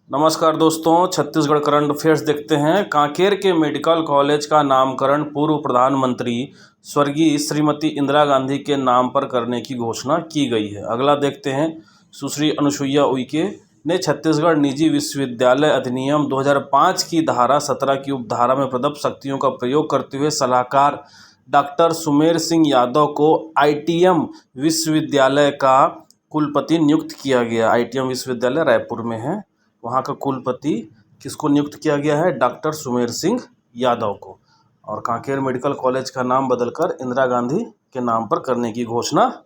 नमस्कार दोस्तों, Chhattisgarh current affairs देखते हैं। कांकेर के मेडिकल कॉलेज का नामकरण पूर्व प्रधानमंत्री स्वर्गीय श्रीमती इंदिरा गांधी के नाम पर करने की घोषणा की गई है। अगला देखते हैं। सुश्री अनुसुईया उइके ने छत्तीसगढ़ निजी विश्वविद्यालय अधिनियम 2005 की धारा 17 की उपधारा में प्रदत्त शक्तियों का प्रयोग करते हुए सलाहकार डॉक्टर सुमेर सिंह यादव को आईटीएम विश्वविद्यालय का कुलपति नियुक्त किया गया। आईटीएम विश्वविद्यालय रायपुर में है, वहाँ का कुलपति किसको नियुक्त किया गया है? डॉक्टर सुमेर सिंह यादव को। और कांकेर मेडिकल कॉलेज का नाम बदलकर इंदिरा गांधी के नाम पर करने की घोषणा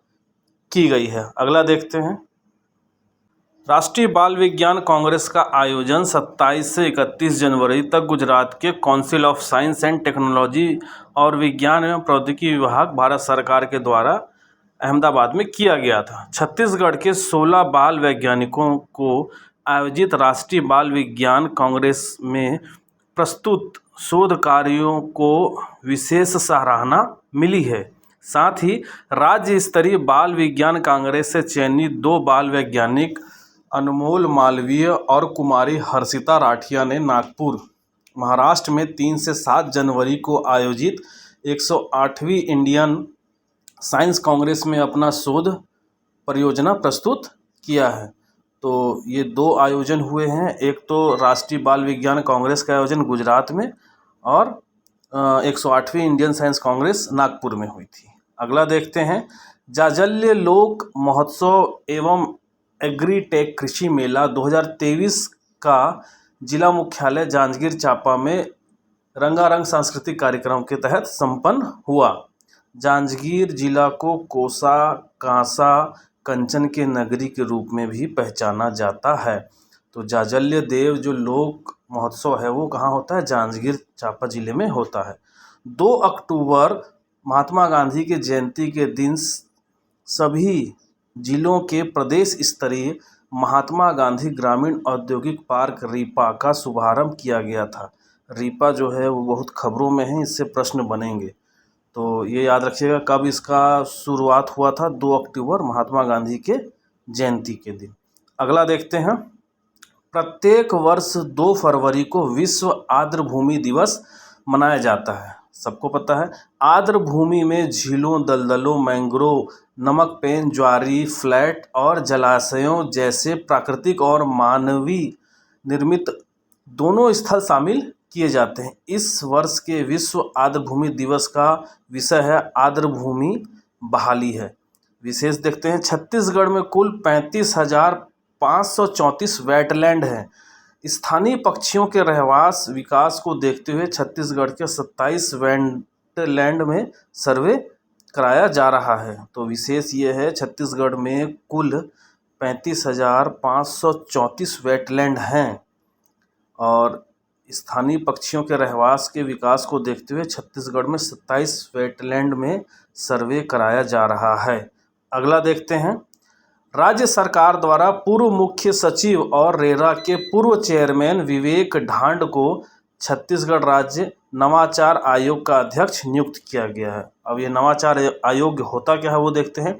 की गई है। अगला देखते हैं। राष्ट्रीय बाल विज्ञान कांग्रेस का आयोजन 27 से 31 जनवरी तक गुजरात के council of science and technology और विज्ञान एवं प्रौद्योगिकी विभाग, भारत सरकार के द्वारा अहमदाबाद में किया गया था। छत्तीसगढ़ के 16 बाल वैज्ञानिकों को आयोजित राष्ट्रीय बाल विज्ञान कांग्रेस में प्रस्तुत शोध कार्यों को विशेष सराहना मिली है। साथ ही राज्य स्तरीय बाल विज्ञान कांग्रेस से चयनित 2 बाल वैज्ञानिक अनमोल मालवीय और कुमारी हर्षिता राठिया ने नागपुर, महाराष्ट्र में 3 से 7 जनवरी को आयोजित 108वीं इंडियन साइंस कांग्रेस में अपना शोध परियोजना प्रस्तुत किया है। तो ये 2 आयोजन हुए हैं। एक तो राष्ट्रीय बाल विज्ञान कांग्रेस का आयोजन गुजरात में और 108वीं इंडियन साइंस कांग्रेस नागपुर में हुई थी। अगला देखते हैं। जाजल्य लोक महोत्सव एवं एग्रीटेक कृषि मेला 2023 का जिला मुख्यालय जांजगीर चांपा में रंगारंग सांस्कृतिक कार्यक्रम के तहत संपन्न हुआ। जांजगीर जिला को कोसा, कांसा, कंचन के नगरी के रूप में भी पहचाना जाता है। तो जाजल्य देव जो लोक महोत्सव है वो कहाँ होता है? जांजगीर चांपा जिले में होता है। 2 अक्टूबर महात्मा गांधी के जयंती के दिन सभी जिलों के प्रदेश स्तरीय महात्मा गांधी ग्रामीण औद्योगिक पार्क रीपा का शुभारंभ किया गया था। रीपा जो है वो बहुत खबरों में है, इससे प्रश्न बनेंगे, तो ये याद रखिएगा। कब इसका शुरुआत हुआ था? 2 अक्टूबर महात्मा गांधी के जयंती के दिन। अगला देखते हैं। प्रत्येक वर्ष 2 फरवरी को विश्व आर्द्रभूमि दिवस मनाया जाता है। सबको पता है, आर्द्रभूमि में झीलों, दलदलों, मैंग्रोव, नमक पेन, ज्वारी, फ्लैट और जलाशयों जैसे प्राकृतिक और मानवीय निर्मित दोनों स्थल शामिल किए जाते हैं। इस वर्ष के विश्व आर्द्रभूमि दिवस का विषय है आर्द्रभूमि बहाली है। विशेष देखते हैं। छत्तीसगढ़ में कुल 35,534 वेटलैंड हैं। स्थानीय पक्षियों के रहवास विकास को देखते हुए छत्तीसगढ़ के 27 वेटलैंड में सर्वे कराया जा रहा है। तो विशेष ये है, छत्तीसगढ़ में कुल 35,534 वेटलैंड हैं और स्थानीय पक्षियों के रहवास के विकास को देखते हुए छत्तीसगढ़ में 27 वेटलैंड में सर्वे कराया जा रहा है। अगला देखते हैं। राज्य सरकार द्वारा पूर्व मुख्य सचिव और रेरा के पूर्व चेयरमैन विवेक ढांड को छत्तीसगढ़ राज्य नवाचार आयोग का अध्यक्ष नियुक्त किया गया है। अब ये नवाचार आयोग होता क्या है वो देखते हैं।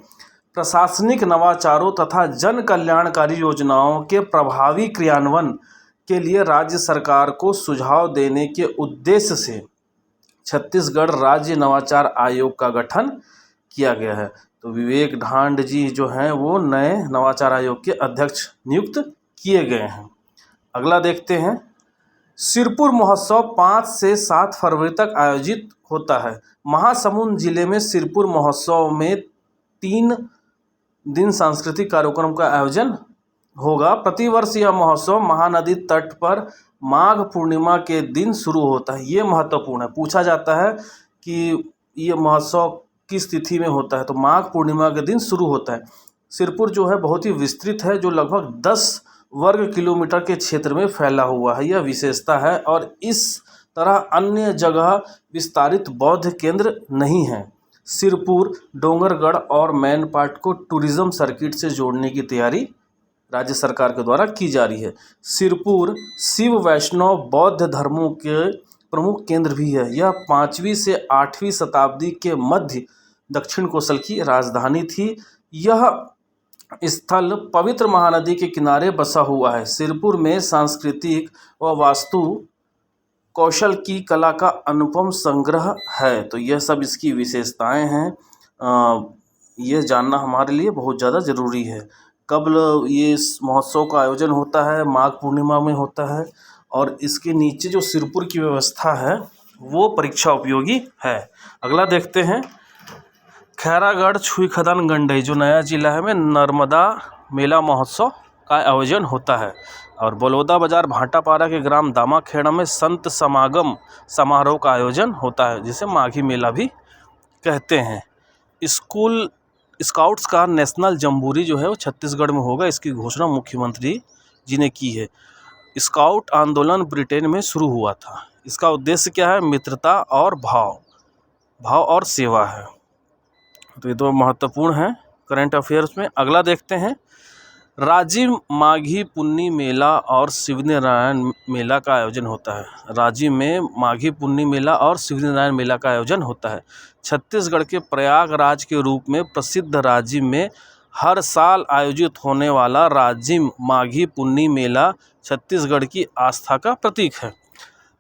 प्रशासनिक नवाचारों तथा जन कल्याणकारी योजनाओं के प्रभावी क्रियान्वयन के लिए राज्य सरकार को सुझाव देने के उद्देश्य से छत्तीसगढ़ राज्य नवाचार आयोग का गठन किया गया है। तो विवेक ढांड जी जो हैं वो नए नवाचार आयोग के अध्यक्ष नियुक्त किए गए हैं। अगला देखते हैं। सिरपुर महोत्सव 5 से 7 फरवरी तक आयोजित होता है। महासमुंद जिले में सिरपुर महोत्सव में 3 दिन सांस्कृतिक कार्यक्रम का आयोजन होगा। प्रतिवर्ष यह महोत्सव महानदी तट पर माघ पूर्णिमा के दिन शुरू होता है। ये महत्वपूर्ण है, पूछा जाता है कि ये महोत्सव किस तिथि में होता है, तो माघ पूर्णिमा के दिन शुरू होता है। सिरपुर जो है बहुत ही विस्तृत है, जो लगभग 10 वर्ग किलोमीटर के क्षेत्र में फैला हुआ है। यह विशेषता है और इस तरह अन्य जगह विस्तारित बौद्ध केंद्र नहीं है। सिरपुर, डोंगरगढ़ और मैनपाट को टूरिज्म सर्किट से जोड़ने की तैयारी राज्य सरकार के द्वारा की जा रही है। सिरपुर शिव वैष्णव बौद्ध धर्मों के प्रमुख केंद्र भी है। यह 5वीं से 8वीं शताब्दी के मध्य दक्षिण कोसल की राजधानी थी। यह स्थल पवित्र महानदी के किनारे बसा हुआ है। सिरपुर में सांस्कृतिक व वास्तु कौशल की कला का अनुपम संग्रह है। तो यह सब इसकी विशेषताएं हैं। यह जानना हमारे लिए बहुत ज़्यादा ज़रूरी है। कब ये इस महोत्सव का आयोजन होता है? माघ पूर्णिमा में होता है। और इसके नीचे जो सिरपुर की व्यवस्था है वो परीक्षा उपयोगी है। अगला देखते हैं। खैरागढ़ छुई खदान गंडई जो नया जिला है में नर्मदा मेला महोत्सव का आयोजन होता है। और बलौदा बाजार भाटापारा के ग्राम दामाखेड़ा में संत समागम समारोह का आयोजन होता है, जिसे माघी मेला भी कहते हैं। स्कूल स्काउट्स का नेशनल जम्बूरी जो है वो छत्तीसगढ़ में होगा। इसकी घोषणा मुख्यमंत्री जी ने की है। स्काउट आंदोलन ब्रिटेन में शुरू हुआ था। इसका उद्देश्य क्या है? मित्रता और भाव और सेवा है। तो ये दो महत्वपूर्ण हैं करंट अफेयर्स में। अगला देखते हैं। राजिम माघी पुन्नी मेला और शिवनारायण मेला का आयोजन होता है। राजिम में माघी पुन्नी मेला और शिवनारायण मेला का आयोजन होता है। छत्तीसगढ़ के प्रयागराज के रूप में प्रसिद्ध राजिम में हर साल आयोजित होने वाला राजिम माघी पुन्नी मेला छत्तीसगढ़ की आस्था का प्रतीक है।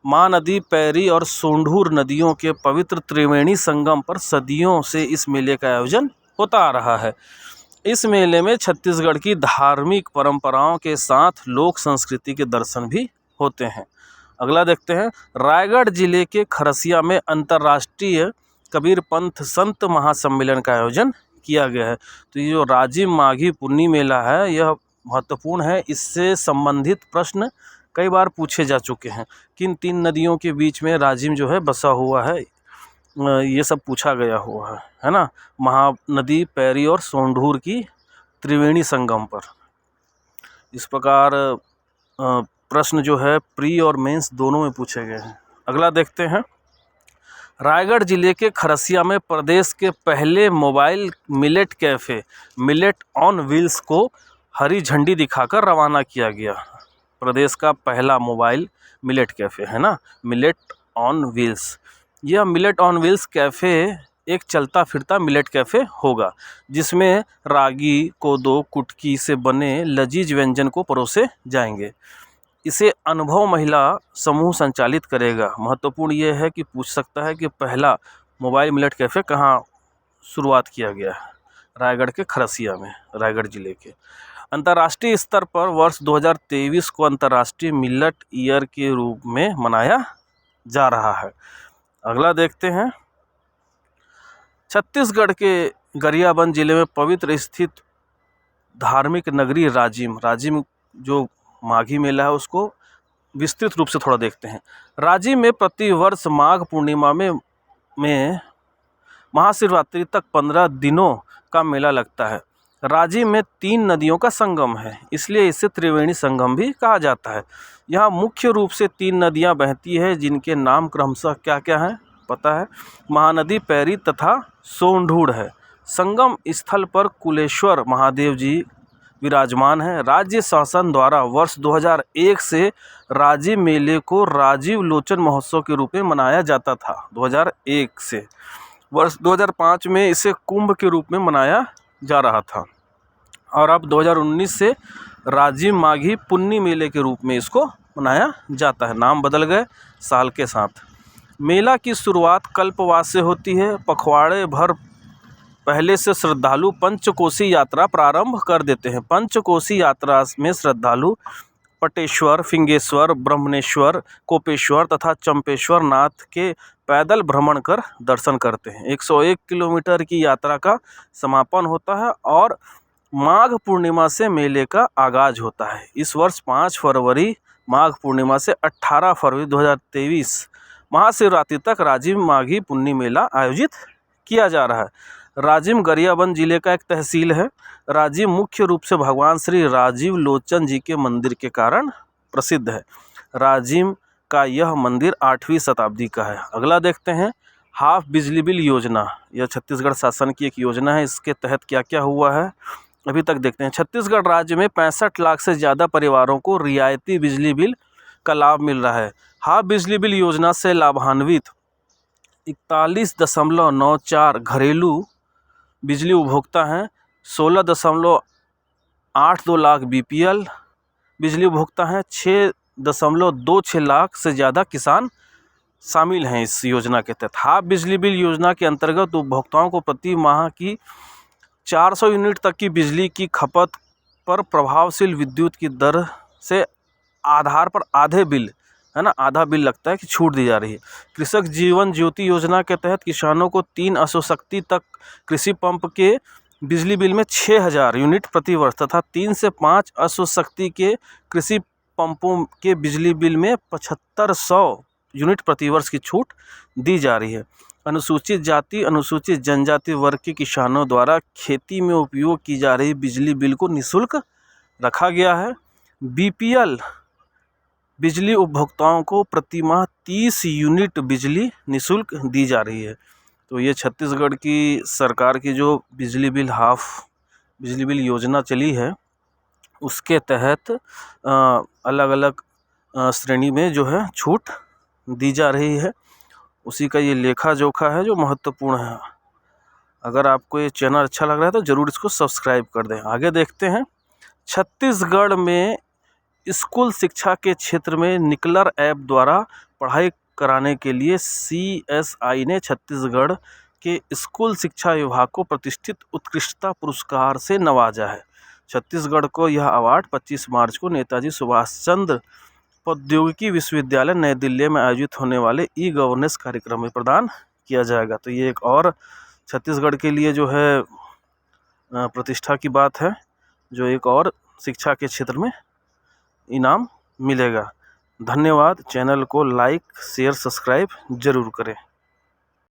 महानदी, पैरी और सोंढूर नदियों के पवित्र त्रिवेणी संगम पर सदियों से इस मेले का आयोजन होता आ रहा है। इस मेले में छत्तीसगढ़ की धार्मिक परंपराओं के साथ लोक संस्कृति के दर्शन भी होते हैं। अगला देखते हैं। रायगढ़ जिले के खरसिया में अंतर्राष्ट्रीय कबीर पंथ संत महासम्मेलन का आयोजन किया गया है। तो ये जो राजिम माघी पुन्नी मेला है यह महत्वपूर्ण है। इससे संबंधित प्रश्न कई बार पूछे जा चुके हैं। किन 3 नदियों के बीच में राजिम जो है बसा हुआ है, ये सब पूछा गया हुआ है ना। महानदी, पैरी और सोंढूर की त्रिवेणी संगम पर। इस प्रकार प्रश्न जो है प्री और मेंस दोनों में पूछे गए हैं। अगला देखते हैं। रायगढ़ जिले के खरसिया में प्रदेश के पहले mobile millet cafe millet on wheels को हरी झंडी दिखाकर रवाना किया गया। प्रदेश का पहला मोबाइल मिलेट कैफ़े है ना, मिलेट ऑन व्हील्स। यह मिलेट ऑन व्हील्स कैफ़े एक चलता फिरता मिलेट कैफ़े होगा, जिसमें रागी, कोदो, कुटकी से बने लजीज व्यंजन को परोसे जाएंगे। इसे अनुभव महिला समूह संचालित करेगा। महत्वपूर्ण ये है कि पूछ सकता है कि पहला मोबाइल मिलेट कैफ़े कहाँ शुरुआत किया गया है? रायगढ़ के खरसिया में, रायगढ़ जिले के। अंतर्राष्ट्रीय स्तर पर वर्ष 2023 को अंतर्राष्ट्रीय मिलेट ईयर के रूप में मनाया जा रहा है। अगला देखते हैं। छत्तीसगढ़ के गरियाबंद जिले में पवित्र स्थित धार्मिक नगरी राजिम जो माघी मेला है उसको विस्तृत रूप से थोड़ा देखते हैं। राजिम में प्रति वर्ष माघ पूर्णिमा में महाशिवरात्रि तक 15 दिनों का मेला लगता है। राजिम में 3 नदियों का संगम है, इसलिए इसे त्रिवेणी संगम भी कहा जाता है। यहाँ मुख्य रूप से 3 नदियाँ बहती है, जिनके नाम क्रमशः क्या क्या हैं पता है? महानदी, पैरी तथा सोंढूर है। संगम स्थल पर कुलेश्वर महादेव जी विराजमान है। राज्य शासन द्वारा वर्ष 2001 से राजिम मेले को राजीव लोचन महोत्सव के रूप में मनाया जाता था। 2001 से वर्ष 2005 में इसे कुंभ के रूप में मनाया जा रहा था, और अब 2019 से राजिम माघी पुन्नी मेले के रूप में इसको मनाया जाता है। नाम बदल गए साल के साथ। मेला की शुरुआत कल्पवास से होती है। पखवाड़े भर पहले से श्रद्धालु पंचकोसी यात्रा प्रारंभ कर देते हैं। पंचकोसी यात्रा में श्रद्धालु पटेश्वर, फिंगेश्वर, ब्रह्मणेश्वर, कोपेश्वर तथा चंपेश्वर नाथ के पैदल भ्रमण कर दर्शन करते हैं। 101 किलोमीटर की यात्रा का समापन होता है और माघ पूर्णिमा से मेले का आगाज होता है। इस वर्ष 5 फरवरी माघ पूर्णिमा से 18 फरवरी 2023 महाशिवरात्रि तक राजिम माघी पुन्नी मेला आयोजित किया जा रहा है। राजिम गरियाबंद जिले का एक तहसील है। राजिम मुख्य रूप से भगवान श्री राजीव लोचन जी के मंदिर के कारण प्रसिद्ध है। राजिम का यह मंदिर 8वीं शताब्दी का है। अगला देखते हैं। हाफ बिजली बिल योजना, यह छत्तीसगढ़ शासन की एक योजना है। इसके तहत क्या क्या हुआ है अभी तक देखते हैं। छत्तीसगढ़ राज्य में 65 लाख से ज़्यादा परिवारों को रियायती बिजली बिल का लाभ मिल रहा है। हाफ बिजली बिल योजना से लाभान्वित 41.94 घरेलू बिजली उपभोक्ता हैं। 16.8 8.2 लाख BPL बिजली उपभोक्ता हैं। 6.26 लाख से ज़्यादा किसान शामिल हैं इस योजना के तहत। हाफ बिजली बिल योजना के अंतर्गत उपभोक्ताओं को प्रति माह की 400 यूनिट तक की बिजली की खपत पर प्रभावशील विद्युत की दर से आधार पर आधे बिल, है ना, आधा बिल लगता है कि छूट दी जा रही है। कृषक जीवन ज्योति योजना के तहत किसानों को 3 अश्वशक्ति तक कृषि पंप के बिजली बिल में 6000 यूनिट प्रति वर्ष तथा 3 से 5 अश्वशक्ति के कृषि पंपों के बिजली बिल में 7500 यूनिट प्रति वर्ष की छूट दी जा रही है। अनुसूचित जाति अनुसूचित जनजाति वर्ग के किसानों द्वारा खेती में उपयोग की जा रही बिजली बिल को निःशुल्क रखा गया है। BPL बिजली उपभोक्ताओं को प्रति माह 30 यूनिट बिजली निःशुल्क दी जा रही है। तो ये छत्तीसगढ़ की सरकार की जो बिजली बिल हाफ बिजली बिल योजना चली है, उसके तहत अलग अलग श्रेणी में जो है छूट दी जा रही है। उसी का ये लेखा जोखा है जो महत्वपूर्ण है। अगर आपको ये चैनल अच्छा लग रहा है तो ज़रूर इसको सब्सक्राइब कर दें। आगे देखते हैं। छत्तीसगढ़ में स्कूल शिक्षा के क्षेत्र में निकलर ऐप द्वारा पढ़ाई कराने के लिए CSI ने छत्तीसगढ़ के स्कूल शिक्षा विभाग को प्रतिष्ठित उत्कृष्टता पुरस्कार से नवाजा है। छत्तीसगढ़ को यह अवार्ड 25 मार्च को नेताजी सुभाष चंद्र प्रौद्योगिकी विश्वविद्यालय नई दिल्ली में आयोजित होने वाले ई-गवर्नेंस कार्यक्रम में प्रदान किया जाएगा। तो ये एक और छत्तीसगढ़ के लिए जो है प्रतिष्ठा की बात है, जो एक और शिक्षा के क्षेत्र में इनाम मिलेगा। धन्यवाद। चैनल को लाइक शेयर सब्सक्राइब जरूर करें।